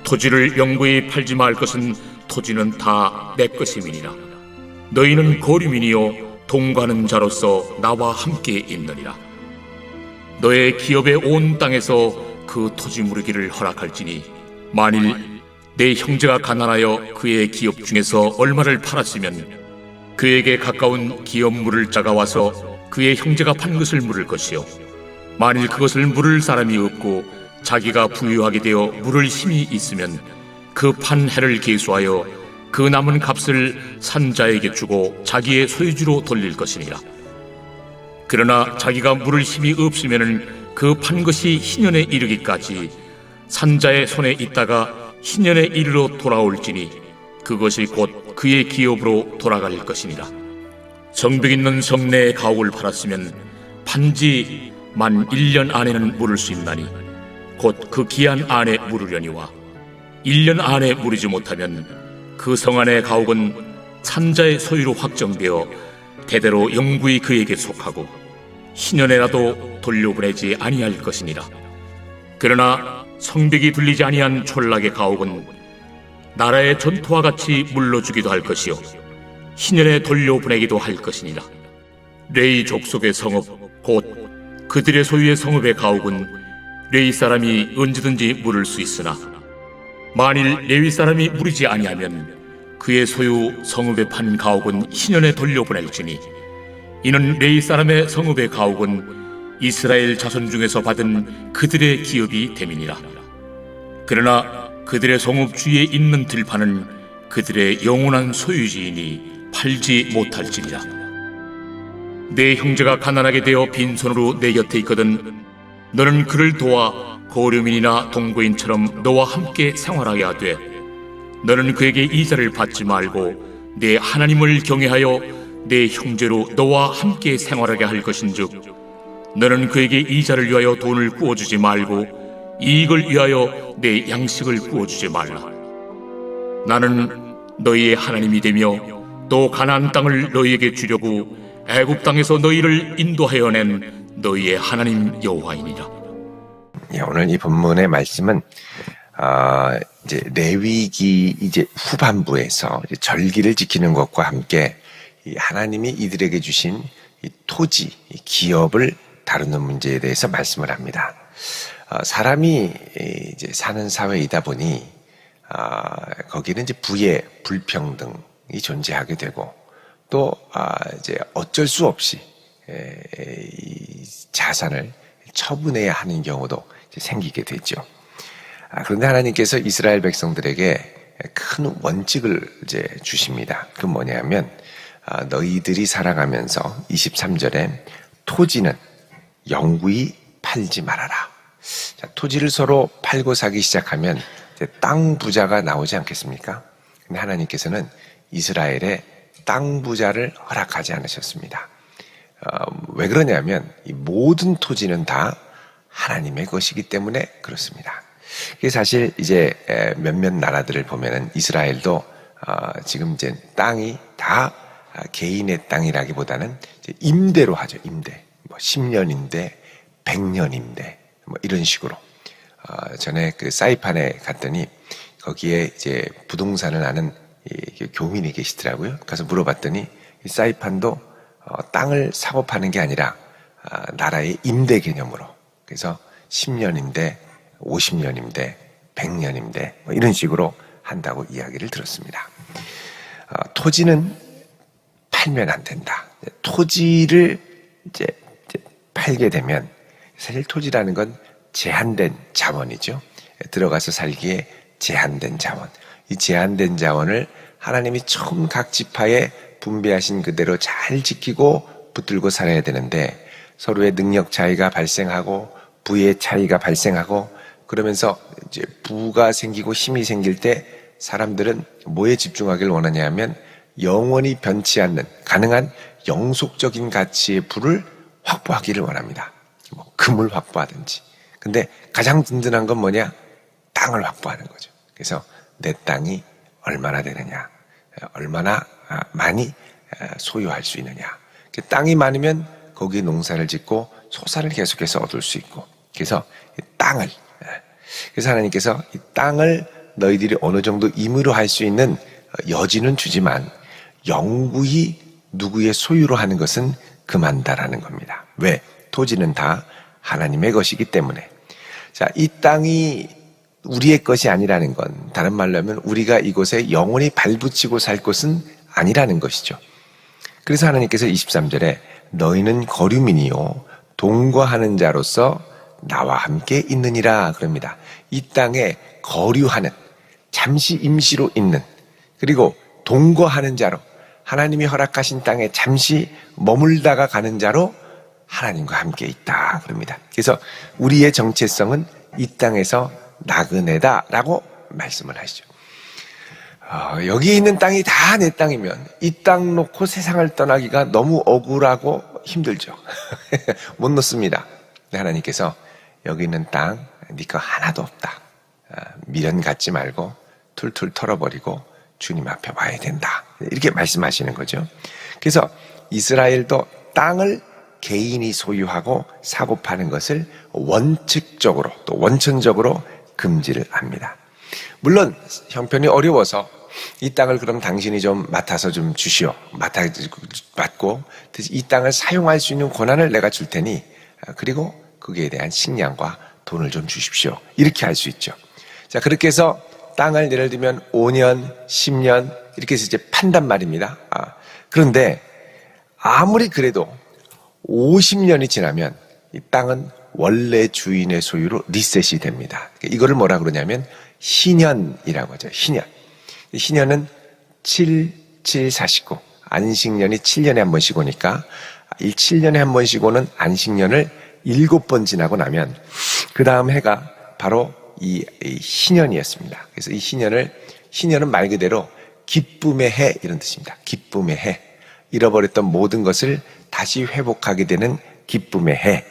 토지를 영구히 팔지 말 것은 토지는 다 내 것임이니라. 너희는 거류민이요 동거하는 자로서 나와 함께 있느니라. 너의 기업의 온 땅에서 그 토지 무르기를 허락할지니 만일 내 형제가 가난하여 그의 기업 중에서 얼마를 팔았으면 그에게 가까운 기업 물을 자가 와서 그의 형제가 판 것을 물을 것이요 만일 그것을 물을 사람이 없고 자기가 부유하게 되어 물을 힘이 있으면 그 판 해를 계수하여 그 남은 값을 산 자에게 주고 자기의 소유주로 돌릴 것이니라. 그러나 자기가 물을 힘이 없으면 그 판 것이 희년에 이르기까지 산 자의 손에 있다가 희년에 이르러 돌아올지니 그것이 곧 그의 기업으로 돌아갈 것이니라. 성벽 있는 성내의 가옥을 팔았으면 판지 만 1년 안에는 물을 수 있나니 곧 그 기한 안에 물으려니와 1년 안에 물이지 못하면 그 성 안의 가옥은 산자의 소유로 확정되어 대대로 영구히 그에게 속하고 희년에라도 돌려보내지 아니할 것이니라. 그러나 성벽이 둘리지 아니한 촌락의 가옥은 나라의 전토와 같이 물러주기도 할 것이요 희년에 돌려보내기도 할 것이니라. 레위 족속의 성읍 곧 그들의 소유의 성읍의 가옥은 레위 사람이 언제든지 물을 수 있으나 만일 레위 사람이 물이지 아니하면 그의 소유 성읍에 판 가옥은 희년에 돌려보낼지니 이는 레위 사람의 성읍의 가옥은 이스라엘 자손 중에서 받은 그들의 기업이 됨이니라. 그러나 그들의 성읍 주위에 있는 들판은 그들의 영원한 소유지이니 팔지 못할지니라. 내 형제가 가난하게 되어 빈손으로 내 곁에 있거든 너는 그를 도와 거류민이나 동거인처럼 너와 함께 생활하게 하되 너는 그에게 이자를 받지 말고 내 하나님을 경외하여 내 형제로 너와 함께 생활하게 할 것인즉 너는 그에게 이자를 위하여 돈을 구워주지 말고 이익을 위하여 내 양식을 구워주지 말라. 나는 너희의 하나님이 되며 또 가나안 땅을 너희에게 주려고 애굽 땅에서 너희를 인도하여 낸 너희의 하나님 여호와이니라. 오늘 이 본문의 말씀은 이제 레위기 이제 후반부에서 이제 절기를 지키는 것과 함께 이 하나님이 이들에게 주신 이 토지, 이 기업을 다루는 문제에 대해서 말씀을 합니다. 사람이 이제 사는 사회이다 보니 거기는 이제 부의 불평등이 존재하게 되고 또 이제 어쩔 수 없이 이 자산을 처분해야 하는 경우도 생기게 되죠. 그런데 하나님께서 이스라엘 백성들에게 큰 원칙을 이제 주십니다. 그 뭐냐면 너희들이 살아가면서 23절에 토지는 영구히 팔지 말아라. 자, 토지를 서로 팔고 사기 시작하면 이제 땅 부자가 나오지 않겠습니까? 근데 하나님께서는 이스라엘에 땅 부자를 허락하지 않으셨습니다. 왜 그러냐면 이 모든 토지는 다 하나님의 것이기 때문에 그렇습니다. 그게 사실 이제 몇몇 나라들을 보면은 이스라엘도 지금 이제 땅이 다 개인의 땅이라기보다는 이제 임대로 하죠. 임대. 뭐 10년 임대, 100년 임대, 뭐 이런 식으로. 전에 그 사이판에 갔더니 거기에 이제 부동산을 아는 교민이 계시더라고요. 가서 물어봤더니 이 사이판도 땅을 사고 파는 게 아니라 나라의 임대 개념으로. 그래서 10년인데 50년인데 100년인데 뭐 이런 식으로 한다고 이야기를 들었습니다. 토지는 팔면 안 된다. 토지를 이제 팔게 되면 사실 토지라는 건 제한된 자원이죠. 들어가서 살기에 제한된 자원. 이 제한된 자원을 하나님이 처음 각 지파에 분배하신 그대로 잘 지키고 붙들고 살아야 되는데 서로의 능력 차이가 발생하고 부의 차이가 발생하고 그러면서 이제 부가 생기고 힘이 생길 때 사람들은 뭐에 집중하기를 원하냐 하면 영원히 변치 않는 가능한 영속적인 가치의 부를 확보하기를 원합니다. 뭐 금을 확보하든지. 근데 가장 든든한 건 뭐냐? 땅을 확보하는 거죠. 그래서 내 땅이 얼마나 되느냐, 얼마나 많이 소유할 수 있느냐. 땅이 많으면 거기에 농사를 짓고 소산을 계속해서 얻을 수 있고. 그래서 땅을, 그래서 하나님께서 이 땅을 너희들이 어느 정도 임의로 할 수 있는 여지는 주지만 영구히 누구의 소유로 하는 것은 금한다라는 겁니다. 왜? 토지는 다 하나님의 것이기 때문에. 자, 이 땅이 우리의 것이 아니라는 건 다른 말로 하면 우리가 이곳에 영원히 발붙이고 살 곳은 아니라는 것이죠. 그래서 하나님께서 23절에 너희는 거류민이요 동거하는 자로서 나와 함께 있느니라 그럽니다. 이 땅에 거류하는, 잠시 임시로 있는, 그리고 동거하는 자로, 하나님이 허락하신 땅에 잠시 머물다가 가는 자로 하나님과 함께 있다 그럽니다. 그래서 우리의 정체성은 이 땅에서 나그네다라고 말씀을 하시죠. 여기 있는 땅이 다 내 땅이면 이 땅 놓고 세상을 떠나기가 너무 억울하고 힘들죠. 못 놓습니다. 하나님께서 여기 있는 땅 네 거 하나도 없다. 미련 갖지 말고 툴툴 털어버리고 주님 앞에 와야 된다. 이렇게 말씀하시는 거죠. 그래서 이스라엘도 땅을 개인이 소유하고 사고 파는 것을 원칙적으로 또 원천적으로 금지를 합니다. 물론 형편이 어려워서 이 땅을 그럼 당신이 좀 맡아서 좀 주시오. 맡고 이 땅을 사용할 수 있는 권한을 내가 줄 테니 그리고 거기에 대한 식량과 돈을 좀 주십시오. 이렇게 할 수 있죠. 자, 그렇게 해서 땅을 예를 들면 5년, 10년 이렇게 해서 이제 판단 말입니다. 그런데 아무리 그래도 50년이 지나면 이 땅은 원래 주인의 소유로 리셋이 됩니다. 이거를 뭐라 그러냐면 희년이라고 하죠. 희년. 희년은 7, 7, 49. 안식년이 7년에 한 번씩 오니까 7년에 한 번씩 오는 안식년을 7번 지나고 나면 그 다음 해가 바로 이 희년이었습니다. 그래서 이 희년은 말 그대로 기쁨의 해 이런 뜻입니다. 기쁨의 해. 잃어버렸던 모든 것을 다시 회복하게 되는 기쁨의 해.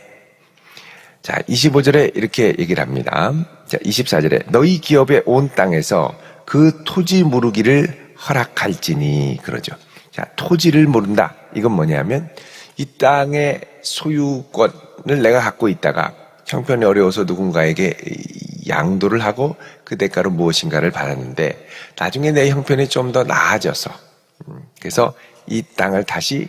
자, 25절에 이렇게 얘기를 합니다. 자, 24절에 너희 기업의 온 땅에서 그 토지 무르기를 허락할지니 그러죠. 자, 토지를 모른다. 이건 뭐냐면 이 땅의 소유권을 내가 갖고 있다가 형편이 어려워서 누군가에게 양도를 하고 그 대가로 무엇인가를 받았는데 나중에 내 형편이 좀 더 나아져서 그래서 이 땅을 다시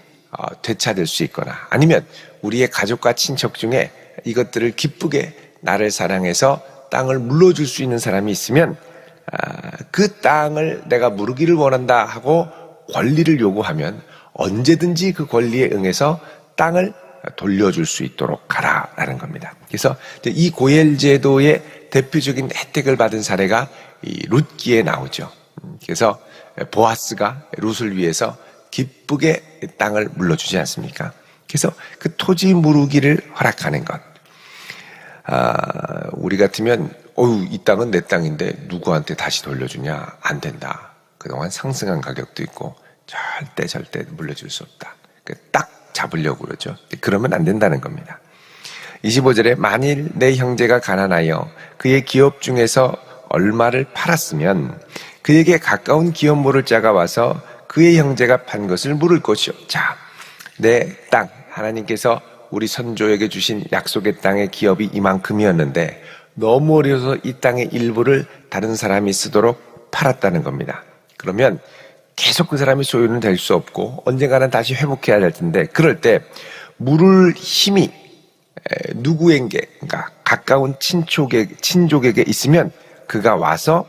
되찾을 수 있거나 아니면 우리의 가족과 친척 중에 이것들을 기쁘게 나를 사랑해서 땅을 물러줄 수 있는 사람이 있으면 그 땅을 내가 무르기를 원한다 하고 권리를 요구하면 언제든지 그 권리에 응해서 땅을 돌려줄 수 있도록 하라라는 겁니다. 그래서 이 고엘 제도의 대표적인 혜택을 받은 사례가 이 룻기에 나오죠. 그래서 보아스가 룻을 위해서 기쁘게 땅을 물려주지 않습니까? 그래서 그 토지 무르기를 허락하는 것. 우리 같으면 이 땅은 내 땅인데 누구한테 다시 돌려주냐? 안 된다. 그동안 상승한 가격도 있고 절대 물려줄 수 없다. 딱 잡으려고 그러죠. 그러면 안 된다는 겁니다. 25절에 만일 내 형제가 가난하여 그의 기업 중에서 얼마를 팔았으면 그에게 가까운 기업 물을 자가 와서 그의 형제가 판 것을 물을 것이요. 자, 내 땅, 하나님께서 우리 선조에게 주신 약속의 땅의 기업이 이만큼이었는데 너무 어려워서 이 땅의 일부를 다른 사람이 쓰도록 팔았다는 겁니다. 그러면 계속 그 사람이 소유는 될 수 없고 언젠가는 다시 회복해야 될 텐데 그럴 때 물을 힘이 누구에게, 그러니까 가까운 친족에게 있으면 그가 와서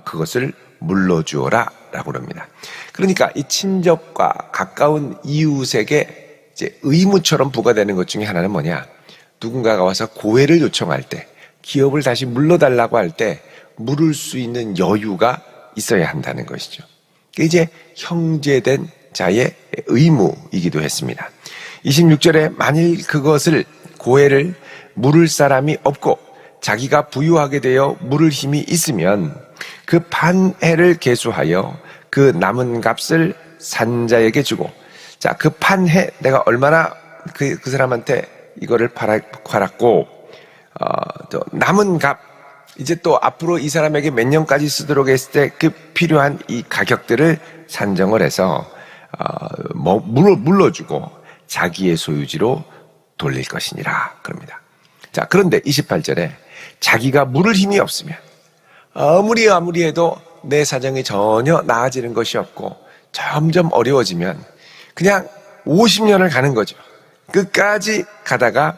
그것을 물러주어라 라고 합니다. 그러니까 이 친족과 가까운 이웃에게 이제 의무처럼 부과되는 것 중에 하나는 뭐냐? 누군가가 와서 고해를 요청할 때, 기업을 다시 물러달라고 할 때 물을 수 있는 여유가 있어야 한다는 것이죠. 이제 형제된 자의 의무이기도 했습니다. 26절에 만일 그것을 고해를 물을 사람이 없고 자기가 부유하게 되어 물을 힘이 있으면 그 판해를 계수하여 그 남은 값을 산자에게 주고 자, 그 판해 내가 얼마나 그 사람한테 이거를 팔았고 또 남은 값 이제 또 앞으로 이 사람에게 몇 년까지 쓰도록 했을 때 그 필요한 이 가격들을 산정을 해서 물러주고 자기의 소유지로 돌릴 것이니라 그럽니다. 자, 그런데 28절에 자기가 물을 힘이 없으면 아무리 해도 내 사정이 전혀 나아지는 것이 없고 점점 어려워지면 그냥 50년을 가는 거죠. 끝까지 가다가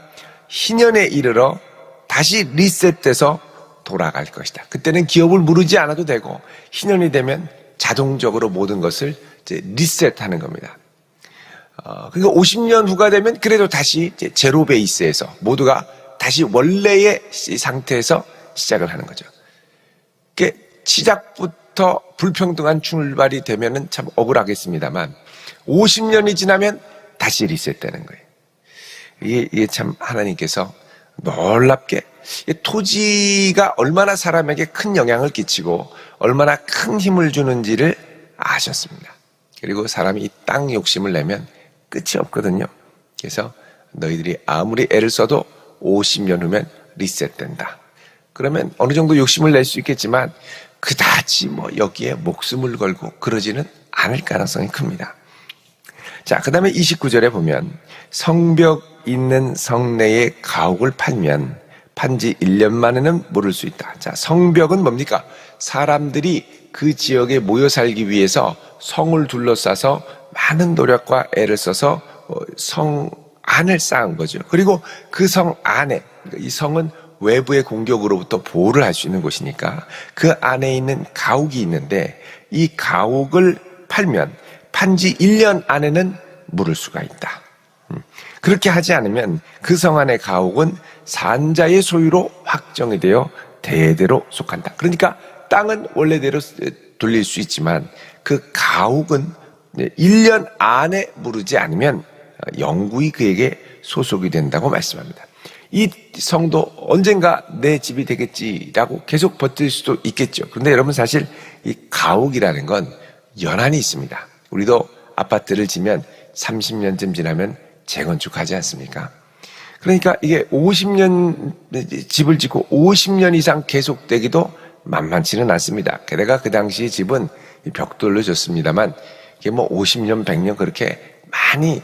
희년에 이르러 다시 리셋돼서 돌아갈 것이다. 그때는 기업을 무르지 않아도 되고 희년이 되면 자동적으로 모든 것을 이제 리셋하는 겁니다. 그러니까 50년 후가 되면 그래도 다시 이제 제로 베이스에서 모두가 다시 원래의 상태에서 시작을 하는 거죠. 시작부터 불평등한 출발이 되면은 참 억울하겠습니다만 50년이 지나면 다시 리셋되는 거예요. 이게 참 하나님께서 놀랍게 토지가 얼마나 사람에게 큰 영향을 끼치고 얼마나 큰 힘을 주는지를 아셨습니다. 그리고 사람이 이 땅 욕심을 내면 끝이 없거든요. 그래서 너희들이 아무리 애를 써도 50년 후면 리셋된다. 그러면 어느 정도 욕심을 낼 수 있겠지만 그다지 여기에 목숨을 걸고 그러지는 않을 가능성이 큽니다. 자, 그 다음에 29절에 보면 성벽 있는 성내의 가옥을 팔면 판지 1년 만에는 물을 수 있다. 자, 성벽은 뭡니까? 사람들이 그 지역에 모여 살기 위해서 성을 둘러싸서 많은 노력과 애를 써서 성 안을 쌓은 거죠. 그리고 그 성 안에, 이 성은 외부의 공격으로부터 보호를 할 수 있는 곳이니까 그 안에 있는 가옥이 있는데 이 가옥을 팔면 판지 1년 안에는 물을 수가 있다. 그렇게 하지 않으면 그 성 안의 가옥은 산자의 소유로 확정이 되어 대대로 속한다. 그러니까 땅은 원래대로 돌릴 수 있지만 그 가옥은 1년 안에 무르지 않으면 영구히 그에게 소속이 된다고 말씀합니다. 이 성도 언젠가 내 집이 되겠지라고 계속 버틸 수도 있겠죠. 그런데 여러분 사실 이 가옥이라는 건 연한이 있습니다. 우리도 아파트를 지면 30년쯤 지나면 재건축하지 않습니까? 그러니까 이게 50년 집을 짓고 50년 이상 계속되기도 만만치는 않습니다. 게다가 그 당시 집은 벽돌로 졌습니다만 이게 50년, 100년 그렇게 많이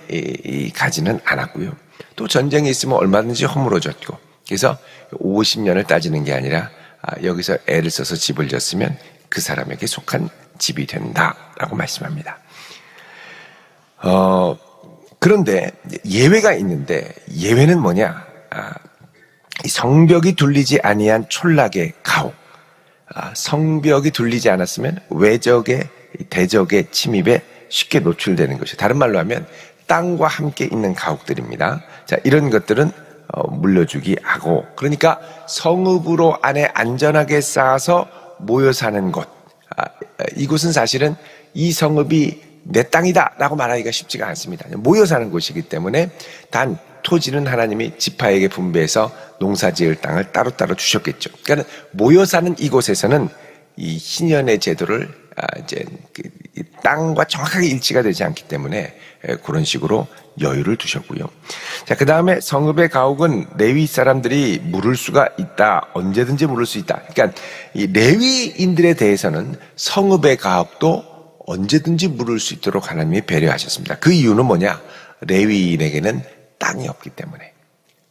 가지는 않았고요. 또 전쟁이 있으면 얼마든지 허물어졌고 그래서 50년을 따지는 게 아니라 여기서 애를 써서 집을 졌으면 그 사람에게 속한 집이 된다라고 말씀합니다. 그런데 예외가 있는데 예외는 뭐냐? 이 성벽이 둘리지 아니한 촌락의 가옥. 성벽이 둘리지 않았으면 외적의 대적의 침입에 쉽게 노출되는 것이죠. 다른 말로 하면 땅과 함께 있는 가옥들입니다. 자, 이런 것들은 물려주기 하고, 그러니까 성읍으로 안에 안전하게 쌓아서 모여 사는 곳. 이곳은 사실은 이 성읍이 내 땅이다 라고 말하기가 쉽지가 않습니다. 모여 사는 곳이기 때문에 단 토지는 하나님이 지파에게 분배해서 농사 지을 땅을 따로따로 주셨겠죠. 그러니까 모여 사는 이곳에서는 이 희년의 제도를 이제 땅과 정확하게 일치가 되지 않기 때문에 그런 식으로 여유를 두셨고요. 자, 그 다음에 성읍의 가옥은 레위 사람들이 물을 수가 있다. 언제든지 물을 수 있다. 그러니까 이 레위인들에 대해서는 성읍의 가옥도 언제든지 물을 수 있도록 하나님이 배려하셨습니다. 그 이유는 뭐냐? 레위인에게는 땅이 없기 때문에.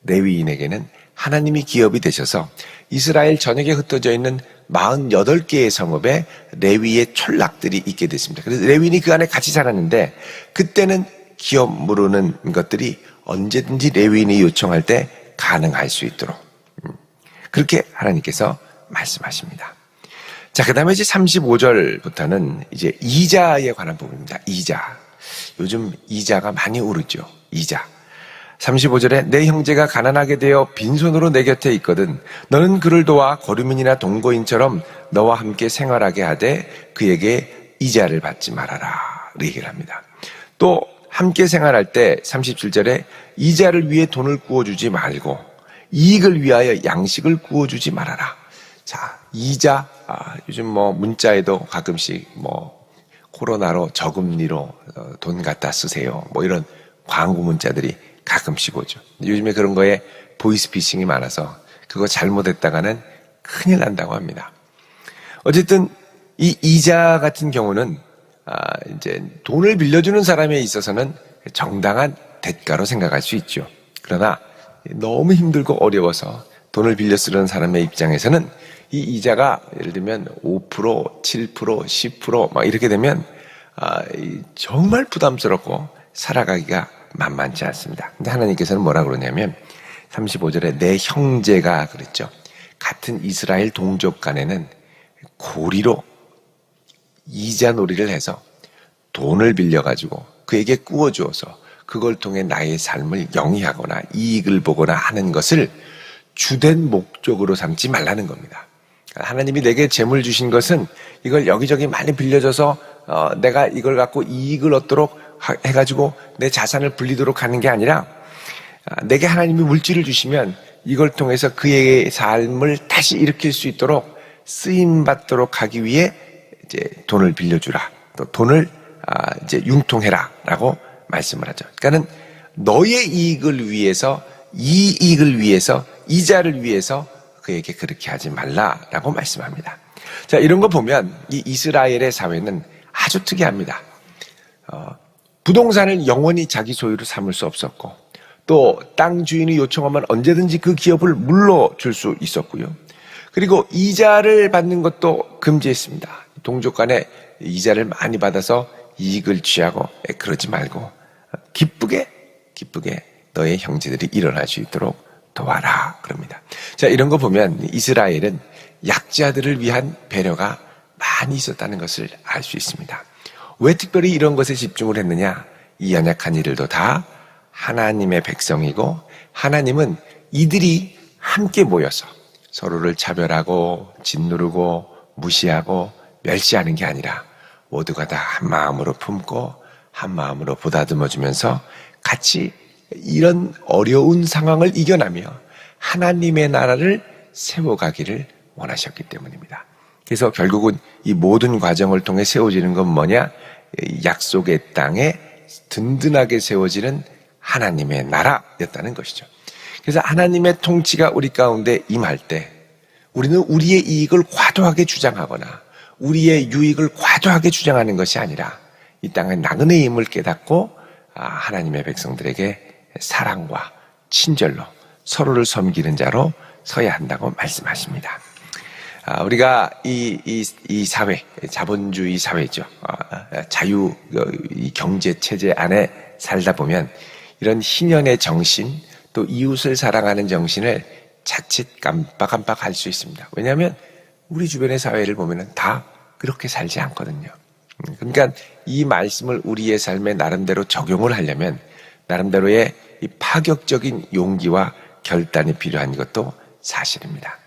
레위인에게는 하나님이 기업이 되셔서 이스라엘 전역에 흩어져 있는 48개의 성읍에 레위의 촌락들이 있게 됐습니다. 그래서 레위인이 그 안에 같이 살았는데 그때는 기업 무르는 것들이 언제든지 레위인이 요청할 때 가능할 수 있도록 그렇게 하나님께서 말씀하십니다. 자, 그 다음에 이제 35절부터는 이제 이자에 관한 부분입니다. 이자. 요즘 이자가 많이 오르죠. 이자. 35절에 내 형제가 가난하게 되어 빈손으로 내 곁에 있거든 너는 그를 도와 거류민이나 동거인처럼 너와 함께 생활하게 하되 그에게 이자를 받지 말아라. 얘기를 합니다. 또 함께 생활할 때 37절에 이자를 위해 돈을 구워주지 말고 이익을 위하여 양식을 구워주지 말아라. 자, 이자. 요즘 문자에도 가끔씩 코로나로 저금리로 돈 갖다 쓰세요. 이런 광고 문자들이 가끔씩 오죠. 요즘에 그런 거에 보이스피싱이 많아서 그거 잘못했다가는 큰일 난다고 합니다. 어쨌든 이 이자 같은 경우는 이제 돈을 빌려주는 사람에 있어서는 정당한 대가로 생각할 수 있죠. 그러나 너무 힘들고 어려워서 돈을 빌려 쓰는 사람의 입장에서는 이 이자가 예를 들면 5%, 7%, 10% 이렇게 되면 정말 부담스럽고 살아가기가 만만치 않습니다. 근데 하나님께서는 뭐라 그러냐면 35절에 내 형제가 그랬죠. 같은 이스라엘 동족 간에는 고리로 이자 놀이를 해서 돈을 빌려가지고 그에게 꾸어주어서 그걸 통해 나의 삶을 영위하거나 이익을 보거나 하는 것을 주된 목적으로 삼지 말라는 겁니다. 하나님이 내게 재물 주신 것은 이걸 여기저기 많이 빌려줘서 내가 이걸 갖고 이익을 얻도록 해가지고 내 자산을 불리도록 하는 게 아니라 내게 하나님이 물질을 주시면 이걸 통해서 그의 삶을 다시 일으킬 수 있도록 쓰임받도록 하기 위해 이제 돈을 빌려주라. 또 돈을 이제 융통해라라고 말씀을 하죠. 그러니까는 너의 이익을 위해서, 이 이익을 위해서, 이자를 위해서 그에게 그렇게 하지 말라라고 말씀합니다. 자, 이런 거 보면 이 이스라엘의 사회는 아주 특이합니다. 부동산을 영원히 자기 소유로 삼을 수 없었고, 또 땅 주인이 요청하면 언제든지 그 기업을 물러줄 수 있었고요. 그리고 이자를 받는 것도 금지했습니다. 동족 간에 이자를 많이 받아서 이익을 취하고 그러지 말고 기쁘게 너의 형제들이 일어날 수 있도록 도와라 그럽니다. 자, 이런 거 보면 이스라엘은 약자들을 위한 배려가 많이 있었다는 것을 알 수 있습니다. 왜 특별히 이런 것에 집중을 했느냐? 이 연약한 이들도 다 하나님의 백성이고 하나님은 이들이 함께 모여서 서로를 차별하고 짓누르고 무시하고 멸시하는 게 아니라 모두가 다 한 마음으로 품고 한 마음으로 보다듬어주면서 같이 이런 어려운 상황을 이겨나며 하나님의 나라를 세워가기를 원하셨기 때문입니다. 그래서 결국은 이 모든 과정을 통해 세워지는 건 뭐냐? 약속의 땅에 든든하게 세워지는 하나님의 나라였다는 것이죠. 그래서 하나님의 통치가 우리 가운데 임할 때 우리는 우리의 이익을 과도하게 주장하거나 우리의 유익을 과도하게 주장하는 것이 아니라 이 땅의 나그네의 힘을 깨닫고 하나님의 백성들에게 사랑과 친절로 서로를 섬기는 자로 서야 한다고 말씀하십니다. 우리가 이 사회, 자본주의 사회죠. 자유 경제 체제 안에 살다 보면 이런 희년의 정신, 또 이웃을 사랑하는 정신을 자칫 깜빡깜빡할 수 있습니다. 왜냐하면 우리 주변의 사회를 보면 다 그렇게 살지 않거든요. 그러니까 이 말씀을 우리의 삶에 나름대로 적용을 하려면 나름대로의 이 파격적인 용기와 결단이 필요한 것도 사실입니다.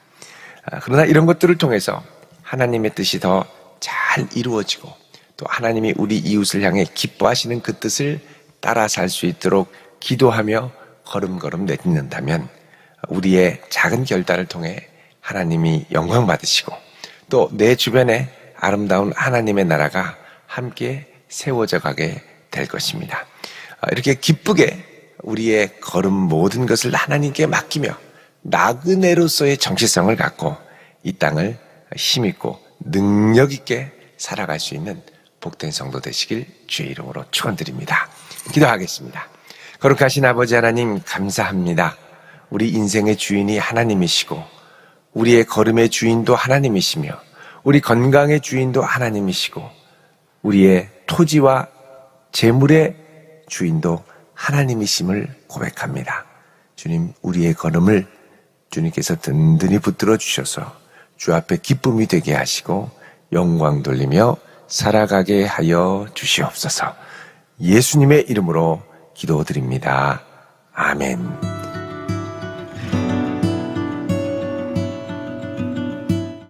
그러나 이런 것들을 통해서 하나님의 뜻이 더 잘 이루어지고 또 하나님이 우리 이웃을 향해 기뻐하시는 그 뜻을 따라 살 수 있도록 기도하며 걸음걸음 내딛는다면 우리의 작은 결단을 통해 하나님이 영광 받으시고 또 내 주변에 아름다운 하나님의 나라가 함께 세워져 가게 될 것입니다. 이렇게 기쁘게 우리의 걸음 모든 것을 하나님께 맡기며 나그네로서의 정체성을 갖고 이 땅을 힘있고 능력 있게 살아갈 수 있는 복된 성도 되시길 주의 이름으로 축원드립니다. 기도하겠습니다. 거룩하신 아버지 하나님 감사합니다. 우리 인생의 주인이 하나님이시고 우리의 걸음의 주인도 하나님이시며 우리 건강의 주인도 하나님이시고 우리의 토지와 재물의 주인도 하나님이심을 고백합니다. 주님, 우리의 걸음을 주님께서 든든히 붙들어 주셔서 주 앞에 기쁨이 되게 하시고 영광 돌리며 살아가게 하여 주시옵소서. 예수님의 이름으로 기도드립니다. 아멘.